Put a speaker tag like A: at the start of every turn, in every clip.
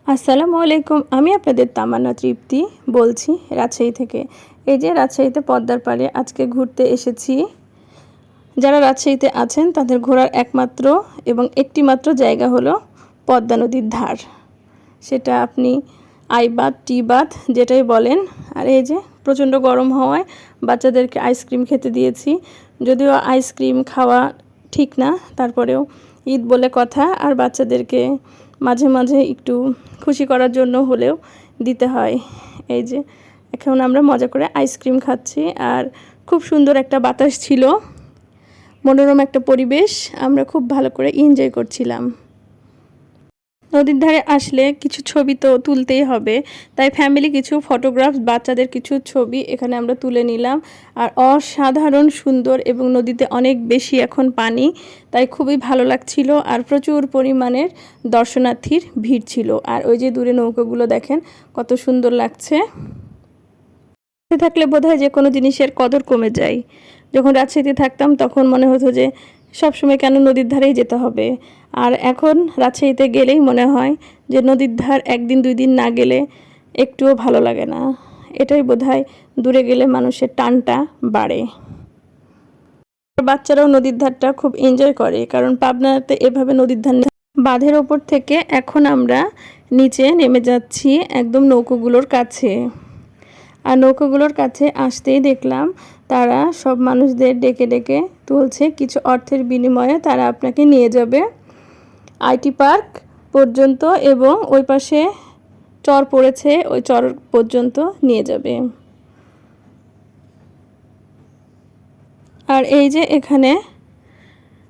A: আসসালামু আলাইকুম। আমি আপনাদের তামান্না তৃপ্তি বলছি রাজশাহী থেকে। এই যে রাজশাহীতে পদ্মার পাড়ে আজকে ঘুরতে এসেছি। যারা রাজশাহীতে আছেন তাদের ঘোরার একমাত্র এবং একটি মাত্র জায়গা হলো পদ্মা নদীর ধার। সেটা আপনি আইবাদ টিবাদ যেটাই বলেন। আর এই যে প্রচণ্ড গরম হওয়ায় বাচ্চাদেরকে আইসক্রিম খেতে দিয়েছি। যদিও আইসক্রিম খাওয়া ঠিক না, তারপরেও ঈদ বলে কথা, আর বাচ্চাদেরকে মাঝে মাঝে একটু খুশি করার জন্য হলেও দিতে হয়। এই যে এখন আমরা মজা করে আইসক্রিম খাচ্ছি, আর খুব সুন্দর একটা বাতাস ছিল, মনোরম একটা পরিবেশ, আমরা খুব ভালো করে এনজয় করছিলাম। নদীর ধারে আসলে কিছু ছবি তো তুলতেই হবে, তাই ফ্যামিলি কিছু ফটোগ্রাফস, বাচ্চাদের কিছু ছবি এখানে আমরা তুলে নিলাম। আর অসাধারণ সুন্দর, এবং নদীতে অনেক বেশি এখন পানি, তাই খুবই ভালো লাগছিল। আর প্রচুর পরিমাণের দর্শনার্থীর ভিড় ছিল। আর ওই যে দূরে নৌকাগুলো দেখেন কত সুন্দর লাগছে। থাকলে বোধহয় যে কোনো জিনিসের কদর কমে যায়। যখন রাজশাহীতে থাকতাম তখন মনে হতো যে সবসময় কেন নদীর ধারেই যেতে হবে, আর এখন রাজশাহীতে গেলেই মনে হয় যে নদীর ধার একদিন দুই দিন না গেলে একটুও ভালো লাগে না। এটাই বোধহয় দূরে গেলে মানুষের টানটা বাড়ে। বাচ্চারাও নদীর ধারটা খুব এনজয় করে, কারণ পাবনাতে এভাবে নদীর ধার বাঁধের ওপর থেকে এখন আমরা নিচে নেমে যাচ্ছি একদম নৌকোগুলোর কাছে। আর নৌকোগুলোর কাছে আসতেই দেখলাম তারা সব মানুষদের ডেকে ডেকে তুলছে, কিছু অর্থের বিনিময়ে তারা আপনাকে নিয়ে যাবে আইটি পার্ক পর্যন্ত, এবং ওই পাশে চর পড়েছে, ওই চর পর্যন্ত নিয়ে যাবে। আর এই যে এখানে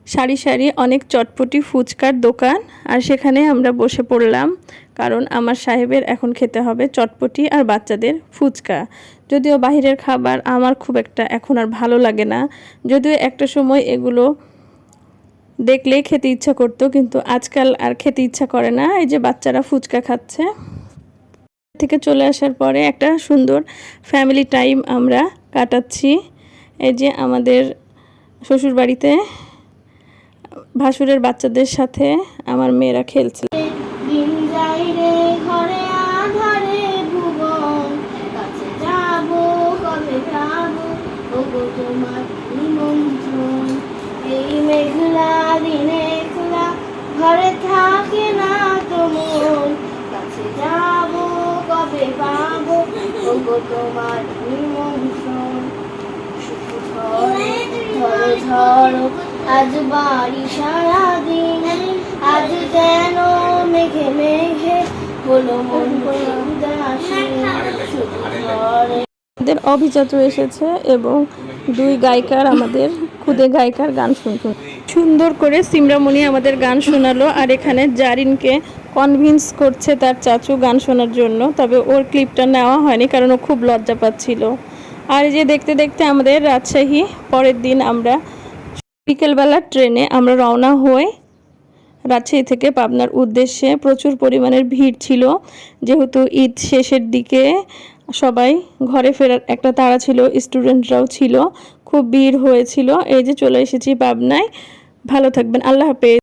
A: সারি সারি অনেক চটপটি ফুচকার দোকান, আর সেখানে আমরা বসে পড়লাম, কারণ আমার সাহেবের এখন খেতে হবে চটপটি আর বাচ্চাদের ফুচকা। যদিও বাহিরের খাবার আমার খুব একটা এখন আর ভালো লাগে না, যদিও একটা সময় এগুলো দেখলেই খেতে ইচ্ছা করতো, কিন্তু আজকাল আর খেতে ইচ্ছা করে না। এই যে বাচ্চারা ফুচকা খাচ্ছে। থেকে চলে আসার পরে একটা সুন্দর ফ্যামিলি টাইম আমরা কাটাচ্ছি। এই যে আমাদের শ্বশুরবাড়িতে ভাসুরের বাচ্চাদের সাথে আমার মেয়েরা খেলছে। ঘরে থাকে না তোমার কাছে যাব, কবে পাবো ওগো তোমার নিমন্ত্রণ। ঝড়ো ঝড়ো আজ বাড়ি সারাদিন, আজ যেন মেঘে মেঘে হলো মন আমাদের অভিজাত এসেছে, এবং দুই গায়িকার, আমাদের খুদে গায়িকার গান শুনছেন। সুন্দর করে সিমরামণি আমাদের গান শোনালো, আর এখানে জারিনকে কনভিন্স করছে তার চাচু গান শোনার জন্য, তবে ওর ক্লিপটা নেওয়া হয়নি কারণ ও খুব লজ্জা পাচ্ছিল। আর এই যে দেখতে দেখতে আমাদের রাজশাহী, পরের দিন আমরা বিকেলবেলার ট্রেনে আমরা রওনা হই রাজশাহী থেকে পাবনার উদ্দেশ্যে। প্রচুর পরিমাণের ভিড় ছিল, যেহেতু ঈদ শেষের দিকে সবাই ঘরে ফেরার একটা তাড়া ছিল, স্টুডেন্টরাও ছিল, খুব ভিড় হয়েছিল। এই যে চলে এসেছি পাবনায়। ভালো থাকবেন, আল্লাহ হাফেজ।